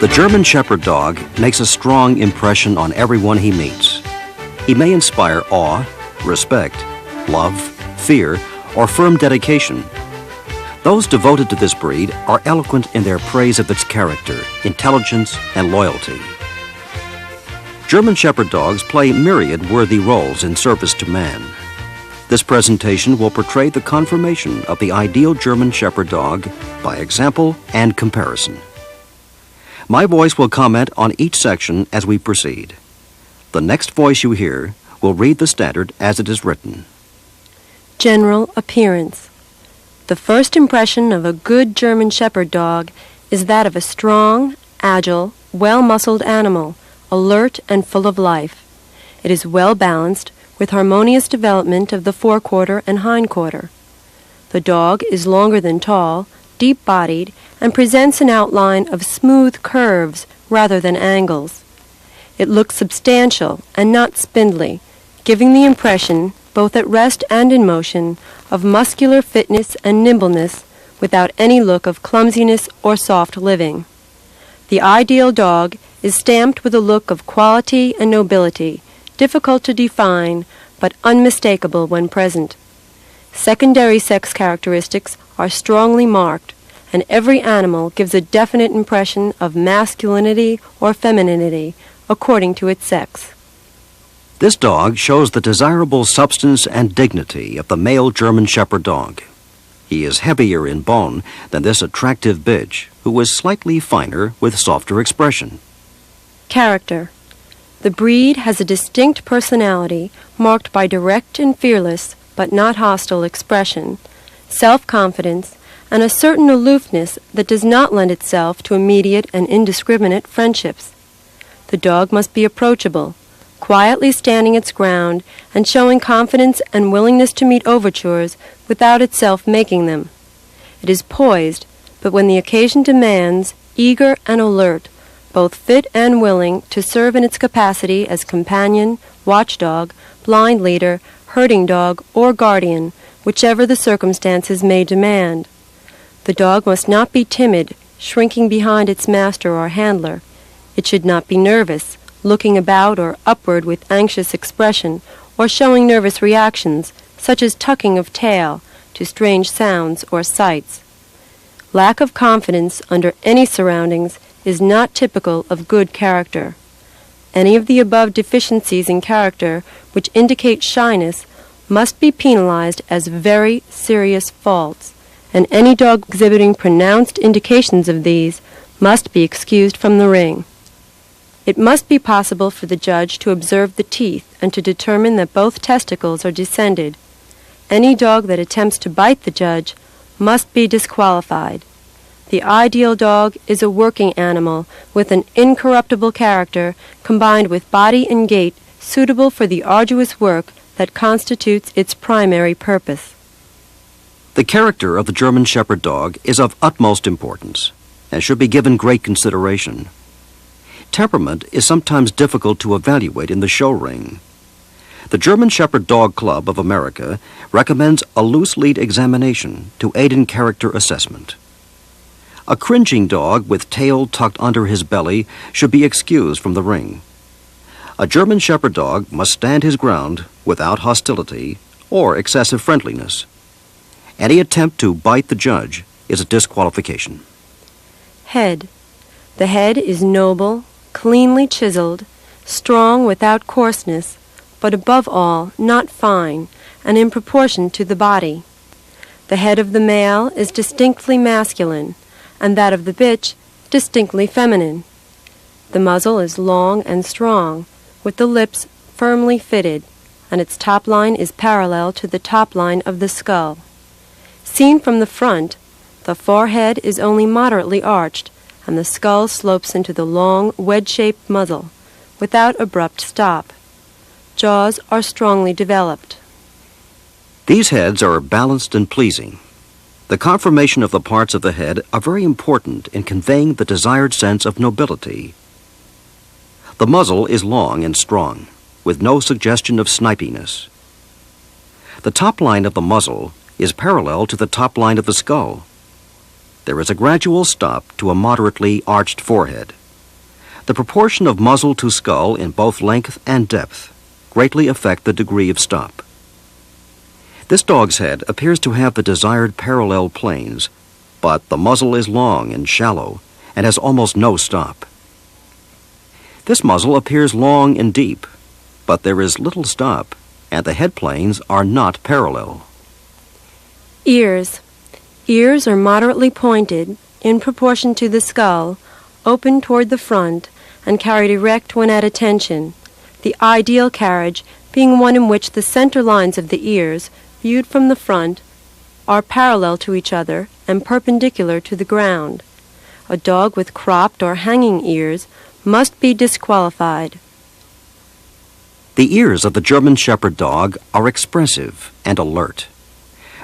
The German Shepherd dog makes a strong impression on everyone he meets. He may inspire awe, respect, love, fear, or firm dedication. Those devoted to this breed are eloquent in their praise of its character, intelligence, and loyalty. German Shepherd dogs play myriad worthy roles in service to man. This presentation will portray the conformation of the ideal German Shepherd dog by example and comparison. My voice will comment on each section as we proceed. The next voice you hear will read the standard as it is written. General appearance. The first impression of a good German Shepherd dog is that of a strong, agile, well-muscled animal, alert and full of life. It is well balanced, with harmonious development of the forequarter and hindquarter. The dog is longer than tall, deep-bodied, and presents an outline of smooth curves rather than angles. It looks substantial and not spindly, giving the impression, both at rest and in motion, of muscular fitness and nimbleness without any look of clumsiness or soft living. The ideal dog is stamped with a look of quality and nobility, difficult to define, but unmistakable when present. Secondary sex characteristics are strongly marked, and every animal gives a definite impression of masculinity or femininity according to its sex. This dog shows the desirable substance and dignity of the male German Shepherd dog. He is heavier in bone than this attractive bitch, who is slightly finer with softer expression. Character. The breed has a distinct personality marked by direct and fearless, but not hostile expression, self-confidence, and a certain aloofness that does not lend itself to immediate and indiscriminate friendships. The dog must be approachable, quietly standing its ground and showing confidence and willingness to meet overtures without itself making them. It is poised, but when the occasion demands, eager and alert, both fit and willing to serve in its capacity as companion, watchdog, blind leader, herding dog, or guardian, whichever the circumstances may demand. The dog must not be timid, shrinking behind its master or handler. It should not be nervous, looking about or upward with anxious expression, or showing nervous reactions, such as tucking of tail, to strange sounds or sights. Lack of confidence under any surroundings is not typical of good character. Any of the above deficiencies in character which indicate shyness must be penalized as very serious faults, and any dog exhibiting pronounced indications of these must be excused from the ring. It must be possible for the judge to observe the teeth and to determine that both testicles are descended. Any dog that attempts to bite the judge must be disqualified. The ideal dog is a working animal with an incorruptible character combined with body and gait suitable for the arduous work that constitutes its primary purpose. The character of the German Shepherd dog is of utmost importance and should be given great consideration. Temperament is sometimes difficult to evaluate in the show ring. The German Shepherd Dog Club of America recommends a loose lead examination to aid in character assessment. A cringing dog with tail tucked under his belly should be excused from the ring. A German Shepherd dog must stand his ground without hostility or excessive friendliness. Any attempt to bite the judge is a disqualification. Head. The head is noble, cleanly chiseled, strong without coarseness, but above all not fine, and in proportion to the body. The head of the male is distinctly masculine, and that of the bitch distinctly feminine. The muzzle is long and strong, with the lips firmly fitted, and its top line is parallel to the top line of the skull. Seen from the front, the forehead is only moderately arched, and the skull slopes into the long, wedge-shaped muzzle, without abrupt stop. Jaws are strongly developed. These heads are balanced and pleasing. The conformation of the parts of the head are very important in conveying the desired sense of nobility. The muzzle is long and strong, with no suggestion of snipiness. The top line of the muzzle is parallel to the top line of the skull. There is a gradual stop to a moderately arched forehead, The proportion of muzzle to skull in both length and depth greatly affect the degree of stop. This dog's head appears to have the desired parallel planes, but the muzzle is long and shallow and has almost no stop. This muzzle appears long and deep, but there is little stop, and the head planes are not parallel. Ears. Ears are moderately pointed, in proportion to the skull, open toward the front, and carried erect when at attention, the ideal carriage being one in which the center lines of the ears, viewed from the front, are parallel to each other and perpendicular to the ground. A dog with cropped or hanging ears must be disqualified. The ears of the German Shepherd dog are expressive and alert.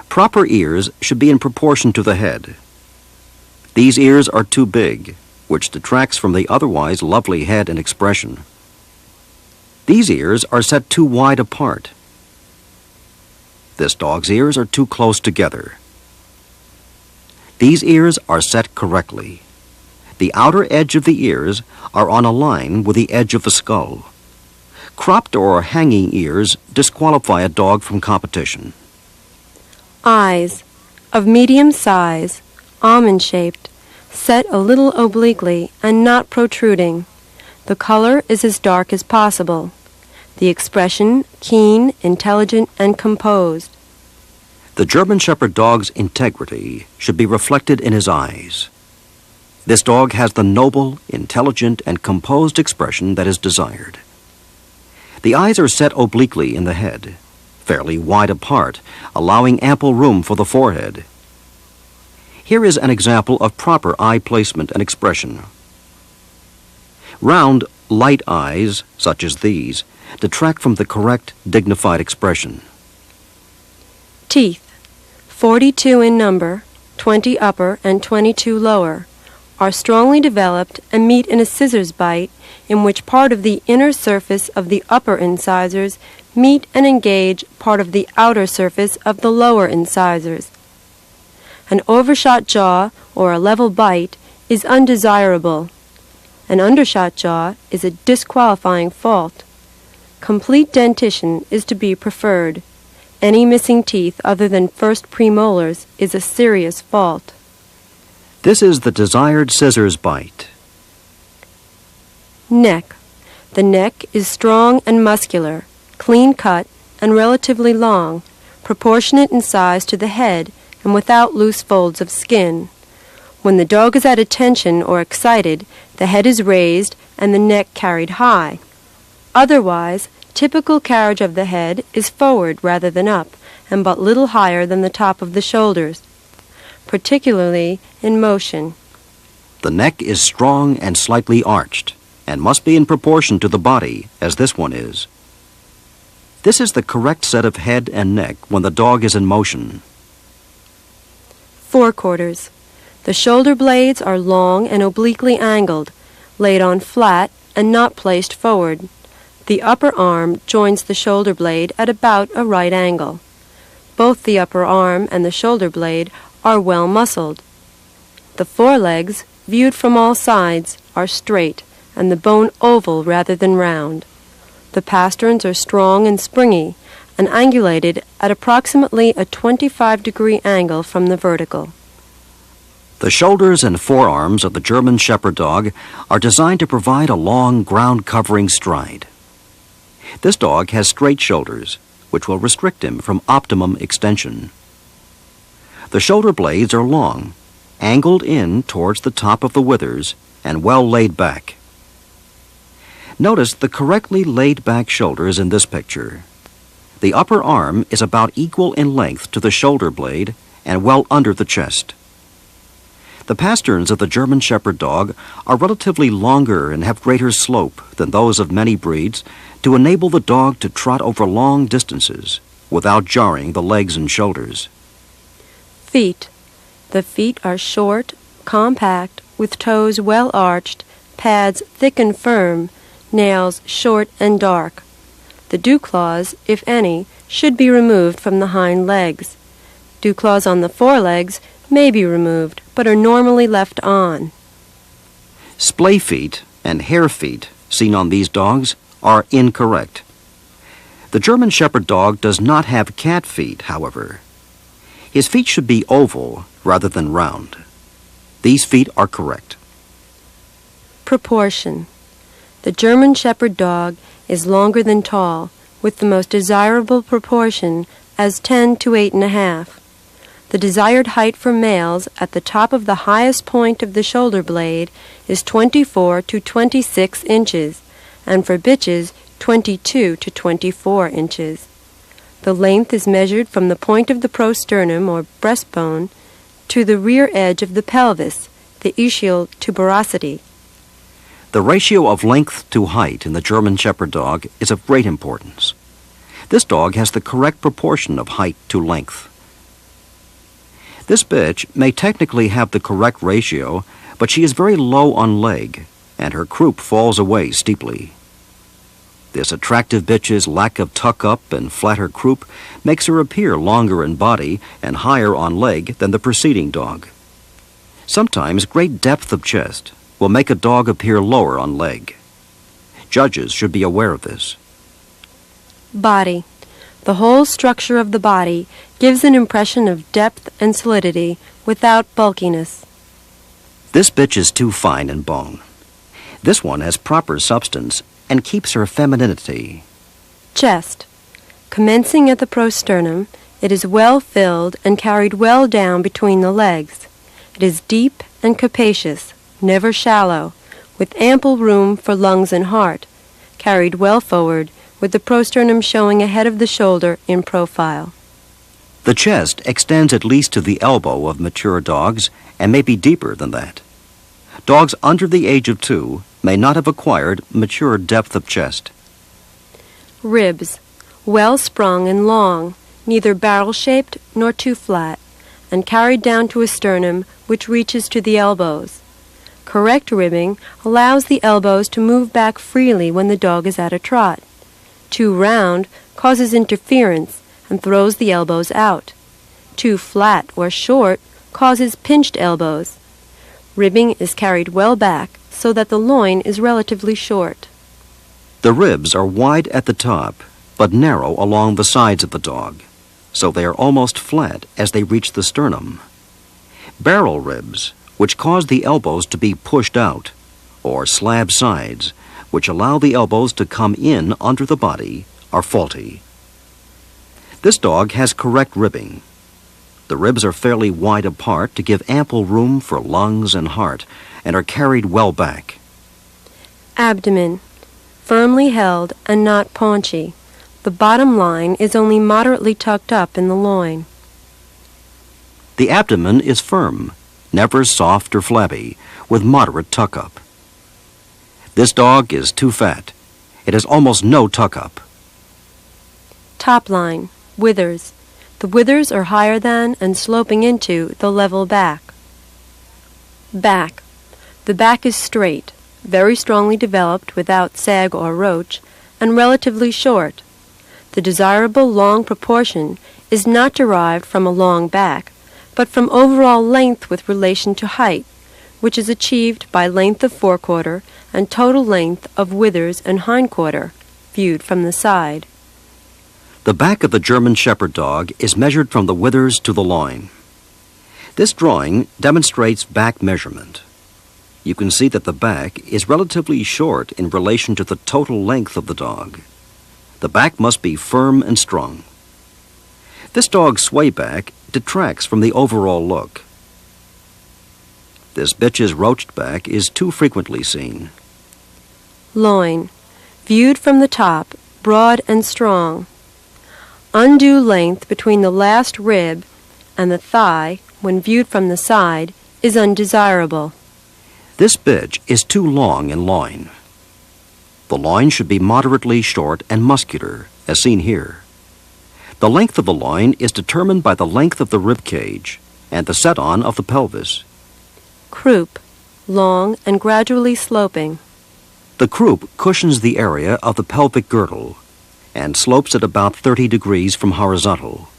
Proper ears should be in proportion to the head. These ears are too big, which detracts from the otherwise lovely head and expression. These ears are set too wide apart. This dog's ears are too close together. These ears are set correctly. The outer edge of the ears are on a line with the edge of the skull. Cropped or hanging ears disqualify a dog from competition. Eyes. Of medium size, almond-shaped, set a little obliquely and not protruding. The color is as dark as possible. The expression keen, intelligent, and composed. The German Shepherd dog's integrity should be reflected in his eyes. This dog has the noble, intelligent, and composed expression that is desired. The eyes are set obliquely in the head, fairly wide apart, allowing ample room for the forehead. Here is an example of proper eye placement and expression. Round, light eyes, such as these, detract from the correct, dignified expression. Teeth. 42 in number, 20 upper and 22 lower, are strongly developed and meet in a scissors bite in which part of the inner surface of the upper incisors meet and engage part of the outer surface of the lower incisors. An overshot jaw or a level bite is undesirable. An undershot jaw is a disqualifying fault. Complete dentition is to be preferred. Any missing teeth other than first premolars is a serious fault. This is the desired scissors bite. Neck. The neck is strong and muscular, clean cut, and relatively long, proportionate in size to the head and without loose folds of skin. When the dog is at attention or excited, the head is raised and the neck carried high. Otherwise, typical carriage of the head is forward rather than up, and but little higher than the top of the shoulders, particularly in motion. The neck is strong and slightly arched, and must be in proportion to the body, as this one is. This is the correct set of head and neck when the dog is in motion. Forequarters. The shoulder blades are long and obliquely angled, laid on flat and not placed forward. The upper arm joins the shoulder blade at about a right angle. Both the upper arm and the shoulder blade are well muscled. The forelegs, viewed from all sides, are straight, and the bone oval rather than round. The pasterns are strong and springy, and angulated at approximately a 25-degree angle from the vertical. The shoulders and forearms of the German Shepherd dog are designed to provide a long ground-covering stride. This dog has straight shoulders, which will restrict him from optimum extension. The shoulder blades are long, angled in towards the top of the withers, and well laid back. Notice the correctly laid back shoulders in this picture. The upper arm is about equal in length to the shoulder blade and well under the chest. The pasterns of the German Shepherd dog are relatively longer and have greater slope than those of many breeds to enable the dog to trot over long distances without jarring the legs and shoulders. Feet. The feet are short, compact, with toes well arched, pads thick and firm, nails short and dark. The dew claws, if any, should be removed from the hind legs. Dew claws on the forelegs may be removed, but are normally left on. Splay feet and hare feet seen on these dogs are incorrect. The German Shepherd dog does not have cat feet, however. His feet should be oval rather than round. These feet are correct. Proportion. The German Shepherd dog is longer than tall, with the most desirable proportion as 10 to 8.5. The desired height for males at the top of the highest point of the shoulder blade is 24 to 26 inches, and for bitches 22 to 24 inches. The length is measured from the point of the prosternum or breastbone to the rear edge of the pelvis, the ischial tuberosity. The ratio of length to height in the German Shepherd dog is of great importance. This dog has the correct proportion of height to length. This bitch may technically have the correct ratio, but she is very low on leg, and her croup falls away steeply. This attractive bitch's lack of tuck-up and flatter croup makes her appear longer in body and higher on leg than the preceding dog. Sometimes great depth of chest will make a dog appear lower on leg. Judges should be aware of this. Body. The whole structure of the body gives an impression of depth and solidity without bulkiness. This bitch is too fine in bone. This one has proper substance and keeps her femininity. Chest. Commencing at the prosternum, it is well filled and carried well down between the legs. It is deep and capacious, never shallow, with ample room for lungs and heart, carried well forward, with the prosternum showing ahead of the shoulder in profile. The chest extends at least to the elbow of mature dogs and may be deeper than that. Dogs under the age of 2 may not have acquired mature depth of chest. Ribs. Well sprung and long, neither barrel-shaped nor too flat, and carried down to a sternum which reaches to the elbows. Correct ribbing allows the elbows to move back freely when the dog is at a trot. Too round causes interference and throws the elbows out. Too flat or short causes pinched elbows. Ribbing is carried well back so that the loin is relatively short. The ribs are wide at the top, but narrow along the sides of the dog, so they are almost flat as they reach the sternum. Barrel ribs, which cause the elbows to be pushed out, or slab sides, which allow the elbows to come in under the body, are faulty. This dog has correct ribbing. The ribs are fairly wide apart to give ample room for lungs and heart, and are carried well back. Abdomen. Firmly held and not paunchy. The bottom line is only moderately tucked up in the loin. The abdomen is firm, never soft or flabby, with moderate tuck-up. This dog is too fat. It has almost no tuck-up. Top line. Withers. The withers are higher than and sloping into the level back. Back. The back is straight, very strongly developed without sag or roach, and relatively short. The desirable long proportion is not derived from a long back, but from overall length with relation to height, which is achieved by length of forequarter and total length of withers and hindquarter, viewed from the side. The back of the German Shepherd dog is measured from the withers to the loin. This drawing demonstrates back measurement. You can see that the back is relatively short in relation to the total length of the dog. The back must be firm and strong. This dog's sway back detracts from the overall look. This bitch's roached back is too frequently seen. Loin. Viewed from the top, broad and strong. Undue length between the last rib and the thigh, when viewed from the side, is undesirable. This bitch is too long in loin. The loin should be moderately short and muscular, as seen here. The length of the loin is determined by the length of the rib cage and the set-on of the pelvis. Croup. Long and gradually sloping. The croup cushions the area of the pelvic girdle and slopes at about 30 degrees from horizontal.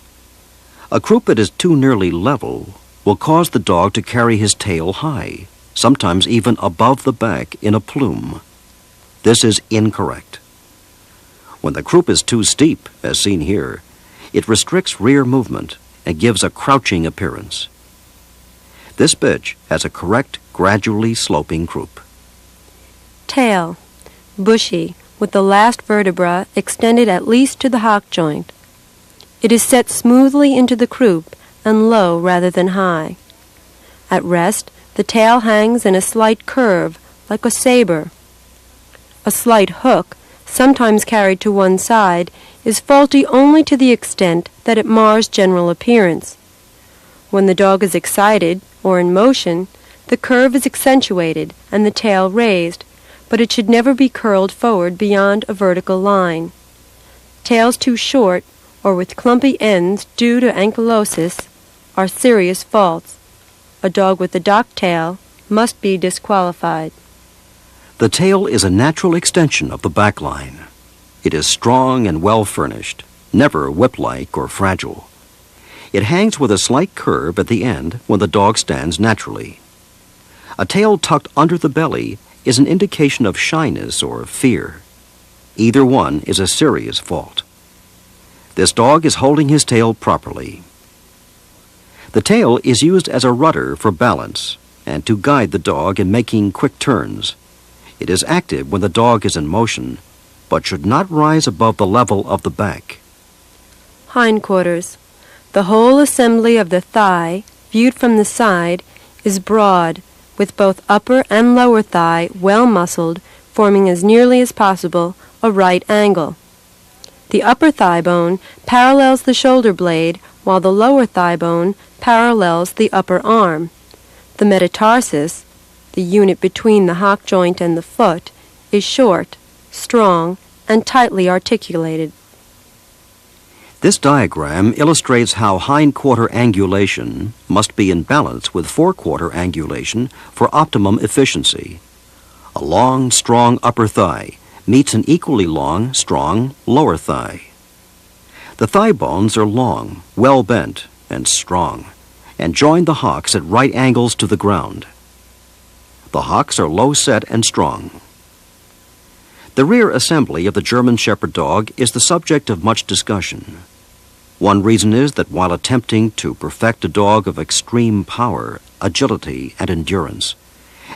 A croup that is too nearly level will cause the dog to carry his tail high, sometimes even above the back in a plume. This is incorrect. When the croup is too steep, as seen here, it restricts rear movement and gives a crouching appearance. This bitch has a correct, gradually sloping croup. Tail, bushy, with the last vertebra extended at least to the hock joint. It is set smoothly into the croup and low rather than high. At rest, the tail hangs in a slight curve, like a saber. A slight hook, sometimes carried to one side, is faulty only to the extent that it mars general appearance. When the dog is excited or in motion, the curve is accentuated and the tail raised, but it should never be curled forward beyond a vertical line. Tails too short, or with clumpy ends due to ankylosis, are serious faults. A dog with a docked tail must be disqualified. The tail is a natural extension of the back line. It is strong and well furnished, never whip-like or fragile. It hangs with a slight curve at the end when the dog stands naturally. A tail tucked under the belly is an indication of shyness or fear. Either one is a serious fault. This dog is holding his tail properly. The tail is used as a rudder for balance and to guide the dog in making quick turns. It is active when the dog is in motion, but should not rise above the level of the back. Hindquarters. The whole assembly of the thigh, viewed from the side, is broad, with both upper and lower thigh well muscled, forming as nearly as possible a right angle. The upper thigh bone parallels the shoulder blade, while the lower thigh bone parallels the upper arm. The metatarsus, the unit between the hock joint and the foot, is short, strong, and tightly articulated. This diagram illustrates how hindquarter angulation must be in balance with forequarter angulation for optimum efficiency. A long, strong upper thigh meets an equally long, strong lower thigh. The thigh bones are long, well bent, and strong, and join the hocks at right angles to the ground. The hocks are low set and strong. The rear assembly of the German Shepherd dog is the subject of much discussion. One reason is that while attempting to perfect a dog of extreme power, agility, and endurance,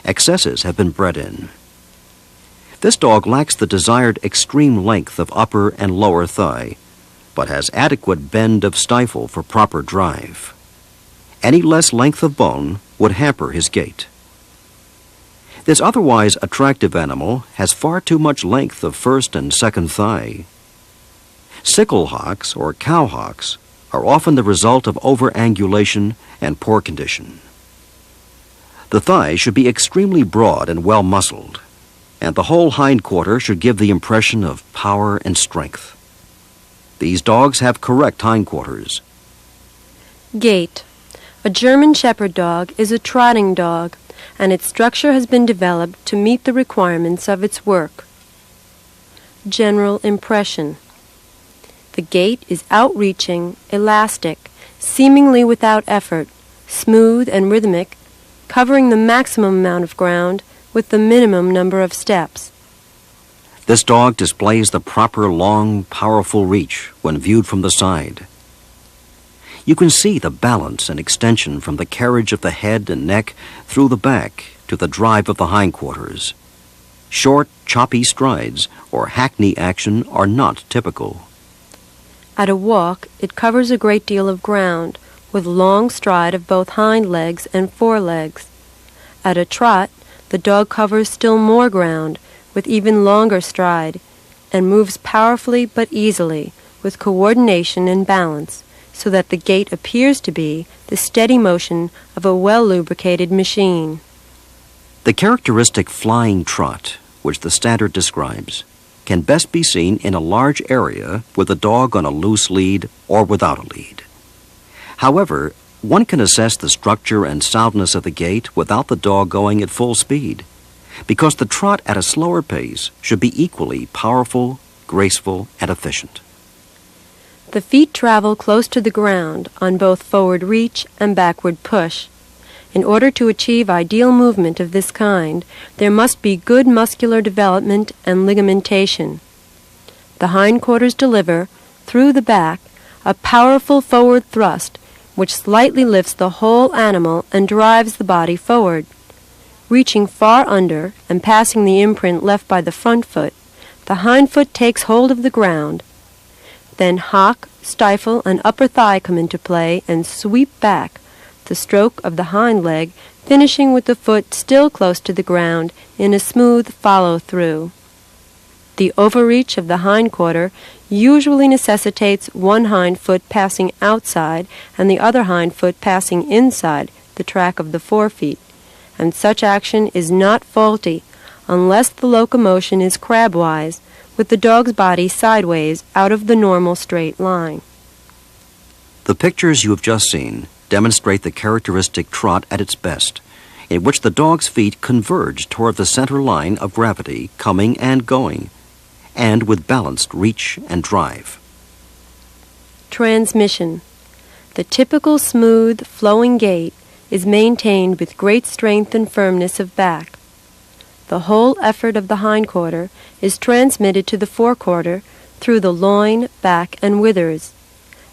excesses have been bred in. This dog lacks the desired extreme length of upper and lower thigh, but has adequate bend of stifle for proper drive. Any less length of bone would hamper his gait. This otherwise attractive animal has far too much length of first and second thigh. Sickle hocks or cow hocks are often the result of overangulation and poor condition. The thigh should be extremely broad and well muscled, and the whole hindquarter should give the impression of power and strength. These dogs have correct hindquarters. Gait. A German Shepherd dog is a trotting dog, and its structure has been developed to meet the requirements of its work. General impression. The gait is outreaching, elastic, seemingly without effort, smooth and rhythmic, covering the maximum amount of ground with the minimum number of steps. This dog displays the proper long, powerful reach when viewed from the side. You can see the balance and extension from the carriage of the head and neck through the back to the drive of the hindquarters. Short, choppy strides or hackney action are not typical. At a walk, it covers a great deal of ground, with long stride of both hind legs and forelegs. At a trot, the dog covers still more ground, with even longer stride, and moves powerfully but easily, with coordination and balance, so that the gait appears to be the steady motion of a well-lubricated machine. The characteristic flying trot, which the standard describes, can best be seen in a large area with a dog on a loose lead or without a lead. However, one can assess the structure and soundness of the gait without the dog going at full speed, because the trot at a slower pace should be equally powerful, graceful, and efficient. The feet travel close to the ground on both forward reach and backward push. In order to achieve ideal movement of this kind, there must be good muscular development and ligamentation. The hindquarters deliver, through the back, a powerful forward thrust, which slightly lifts the whole animal and drives the body forward. Reaching far under and passing the imprint left by the front foot, the hind foot takes hold of the ground. Then hock, stifle, and upper thigh come into play and sweep back, the stroke of the hind leg finishing with the foot still close to the ground in a smooth follow-through. The overreach of the hindquarter usually necessitates one hind foot passing outside and the other hind foot passing inside the track of the forefeet, and such action is not faulty unless the locomotion is crabwise, with the dog's body sideways out of the normal straight line. The pictures you have just seen demonstrate the characteristic trot at its best, in which the dog's feet converge toward the center line of gravity, coming and going, and with balanced reach and drive. Transmission. The typical smooth, flowing gait is maintained with great strength and firmness of back. The whole effort of the hindquarter is transmitted to the forequarter through the loin, back, and withers.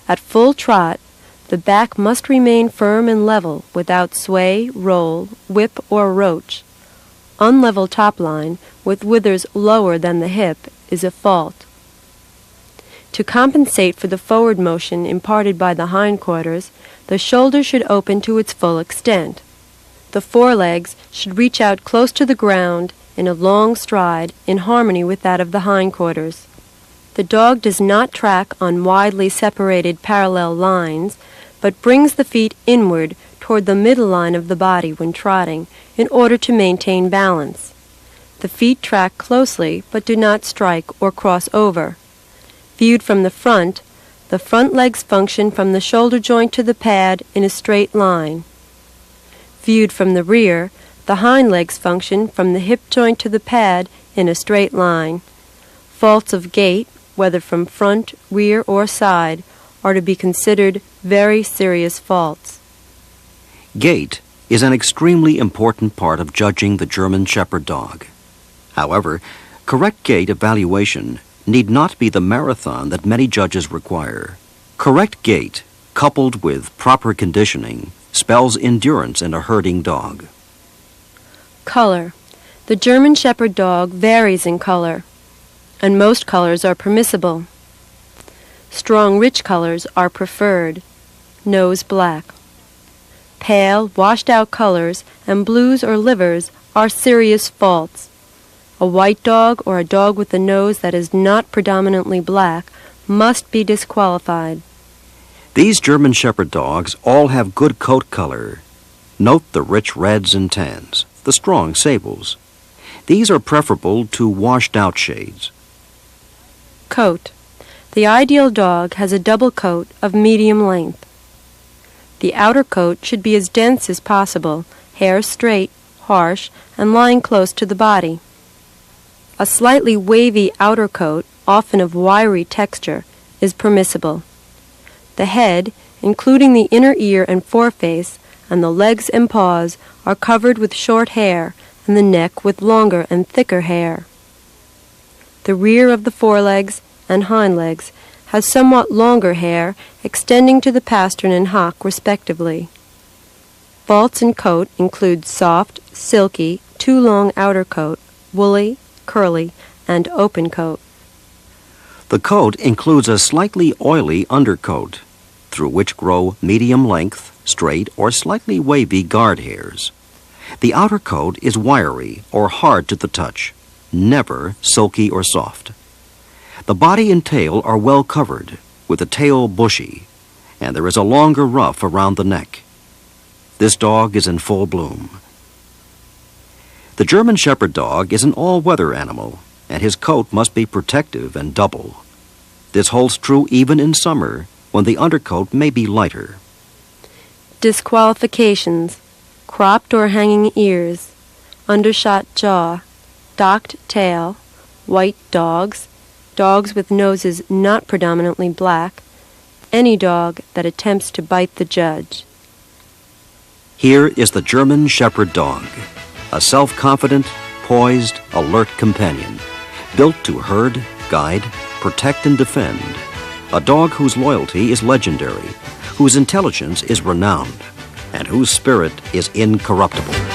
At full trot, the back must remain firm and level without sway, roll, whip, or roach. Unlevel top line, with withers lower than the hip, is a fault. To compensate for the forward motion imparted by the hindquarters, the shoulder should open to its full extent. The forelegs should reach out close to the ground in a long stride in harmony with that of the hindquarters. The dog does not track on widely separated parallel lines, but brings the feet inward toward the middle line of the body when trotting in order to maintain balance. The feet track closely but do not strike or cross over. Viewed from the front legs function from the shoulder joint to the pad in a straight line. Viewed from the rear, the hind legs function from the hip joint to the pad in a straight line. Faults of gait, whether from front, rear, or side, are to be considered very serious faults. Gait is an extremely important part of judging the German Shepherd dog. However, correct gait evaluation need not be the marathon that many judges require. Correct gait, coupled with proper conditioning, spells endurance in a herding dog. Color. The German Shepherd dog varies in color, and most colors are permissible. Strong, rich colors are preferred. Nose black. Pale, washed-out colors and blues or livers are serious faults. A white dog or a dog with a nose that is not predominantly black must be disqualified. These German Shepherd dogs all have good coat color. Note the rich reds and tans, the strong sables. These are preferable to washed-out shades. Coat. The ideal dog has a double coat of medium length. The outer coat should be as dense as possible, hair straight, harsh, and lying close to the body. A slightly wavy outer coat, often of wiry texture, is permissible. The head, including the inner ear and foreface, and the legs and paws, are covered with short hair, and the neck with longer and thicker hair. The rear of the forelegs and hind legs has somewhat longer hair extending to the pastern and hock respectively. Faults in coat include soft, silky, too long outer coat, woolly, curly, and open coat. The coat includes a slightly oily undercoat, through which grow medium-length, straight, or slightly wavy guard hairs. The outer coat is wiry or hard to the touch, never silky or soft. The body and tail are well covered, with the tail bushy, and there is a longer ruff around the neck. This dog is in full bloom. The German Shepherd dog is an all-weather animal, and his coat must be protective and double. This holds true even in summer, when the undercoat may be lighter. Disqualifications: cropped or hanging ears, undershot jaw, docked tail, white dogs, dogs with noses not predominantly black, any dog that attempts to bite the judge. Here is the German Shepherd dog, a self-confident, poised, alert companion, built to herd, guide, protect, and defend. A dog whose loyalty is legendary, whose intelligence is renowned, and whose spirit is incorruptible.